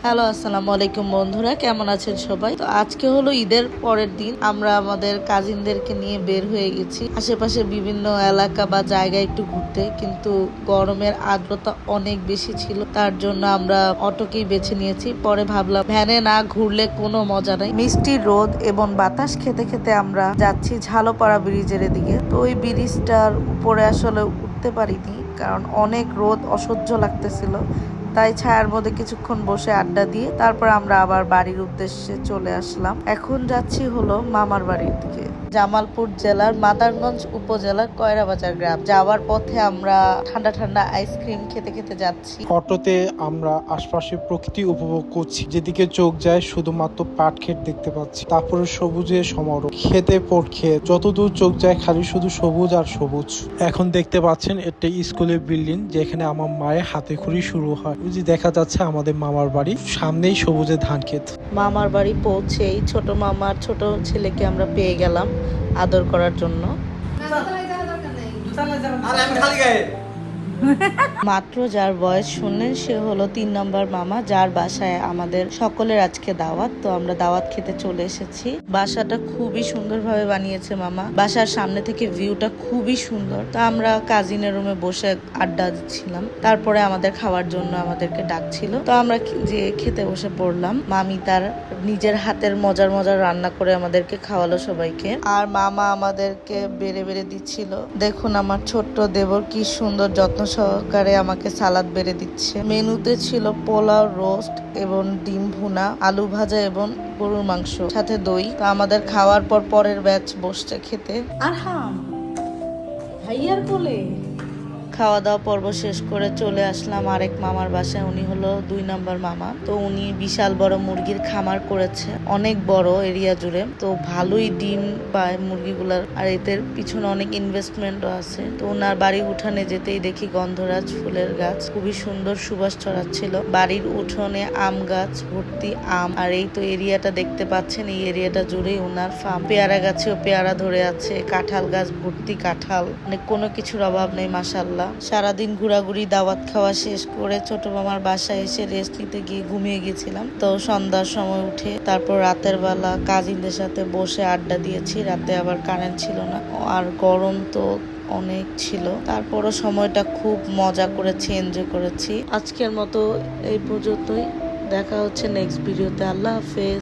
Hello, আসসালামু আলাইকুম বন্ধুরা, কেমন আছেন সবাই? তো আজকে হলো ঈদের পরের দিন। আমরা আমাদের কাজিনদেরকে নিয়ে বের হয়ে গেছি আশেপাশে বিভিন্ন এলাকা বা জায়গায় একটু ঘুরতে, কিন্তু গরমের আর্দ্রতা অনেক বেশি ছিল, তার জন্য আমরা অটোকেই বেছে নিয়েছি। পরে ভাবলাম ভ্যানে না ঘুরলে কোনো মজা নাই। মিষ্টি রোদ এবং বাতাস খেতে খেতে আমরা যাচ্ছি ঝালপাড়া ব্রিজের দিকে। তো ওই ব্রিজটার উপরে আসলে উঠতে পারিনি, কারণ অনেক রোদ, অসহ্য লাগতেছিল। তাই ছায়ার মধ্যে কিছুক্ষণ বসে আড্ডা দিয়ে তারপর আমরা আবার বাড়ির উদ্দেশ্যে চলে আসলাম। এখন যাচ্ছি হলো মামার বাড়ির দিকে, জামালপুর জেলার মাদারগঞ্জ উপজেলার কয়রাবাজার গ্রাম। যাওয়ার পথে আমরা ঠান্ডা ঠান্ডা আইসক্রিম খেতে খেতে যাচ্ছি। অটোতে আমরা আশপাশের প্রকৃতি উপভোগ করছি, যেদিকে চোখ যায় শুধুমাত্র পাট ক্ষেত দেখতে পাচ্ছি, তারপরে সবুজের সমারোহ, খেতে পট ক্ষেত, যতদূর চোখ যায় খালি শুধু সবুজ আর সবুজ। এখন দেখতে পাচ্ছেন একটা স্কুলের বিল্ডিং, যেখানে আমার মায়ের হাতে খড়ি শুরু হয়। বুঝি দেখা যাচ্ছে আমাদের মামার বাড়ি, সামনেই সবুজের ধান ক্ষেত। মামার বাড়ি পৌঁছেই ছোট মামার ছোট ছেলেকে আমরা পেয়ে গেলাম আদর করার জন্য। মাত্র যার বয়স শুনলেন সে হলো 3 নম্বর মামা, যার বাসায় আমাদের সকলের আজকে দাওয়াত। তো আমরা দাওয়াত খেতে চলে এসেছি। বাসাটা খুবই সুন্দরভাবে বানিয়েছে মামা। বাসার সামনে থেকে ভিউটা খুবই সুন্দর। তো আমরা কাজিনের রুমে বসে আড্ডা দিচ্ছিলাম, তারপরে আমাদের খাওয়ার জন্য আমাদেরকে ডাকছিল। তো আমরা যে খেতে বসে পড়লাম। মামি তার নিজের হাতের মজার মজার রান্না করে আমাদেরকে খাওয়ালো সবাইকে, আর মামা আমাদেরকে বেড়ে বেড়ে দিচ্ছিল। দেখুন আমার ছোট্ট দেবর কি সুন্দর যত্ন সহকারে আমাকে সালাদ বেড়ে দিচ্ছে। মেনুতে ছিল পোলাও, রোস্ট এবং ডিম ভুনা, আলু ভাজা এবং গরুর মাংস, সাথে দই। তো আমাদের খাওয়ার পর পরের ব্যাচ বসছে খেতে। আরহাম ভাইয়ার কোলে। খাওয়া দাওয়া পর্ব শেষ করে চলে আসলাম আরেক মামার বাসায়। উনি হলো 2 নম্বর মামা। তো উনি বিশাল বড় মুরগির খামার করেছে, অনেক বড় এরিয়া জুড়ে। তো ভালোই ডিম পায় মুরগিগুলার, আর এদের পিছনে অনেক ইনভেস্টমেন্টও আছে। তো ওনার বাড়ির উঠানে যেতেই দেখি গন্ধরাজ ফুলের গাছ, খুবই সুন্দর সুবাস ছড়াচ্ছিল। বাড়ির উঠোনে আম গাছ ভর্তি আম, আর এই তো এরিয়াটা দেখতে পাচ্ছেন, এই এরিয়াটা জুড়েই ওনার ফার্ম। পেয়ারা গাছেও পেয়ারা ধরে আছে, কাঁঠাল গাছ ভর্তি কাঁঠাল, মানে কোনো কিছুর অভাব নেই মাশাআল্লাহ। সারাদিন ঘোরাঘুরি দাওয়াত খাওয়া শেষ করে ছোট মামার বাসায় এসে রেস্ট নিতে গিয়ে ঘুমিয়ে গেছিলাম। তো সন্ধ্যার সময় উঠে তারপর রাতের বেলা কাজিনদের সাথে বসে আড্ডা দিয়েছি। রাতে আবার কারেন্ট ছিল না, আর গরম তো অনেক ছিল। তারপরও সময়টা খুব মজা করেছি, এনজয় করেছি। আজকের মতো এই পর্যন্তই, দেখা হচ্ছে নেক্সট ভিডিওতে। আল্লাহ হাফেজ।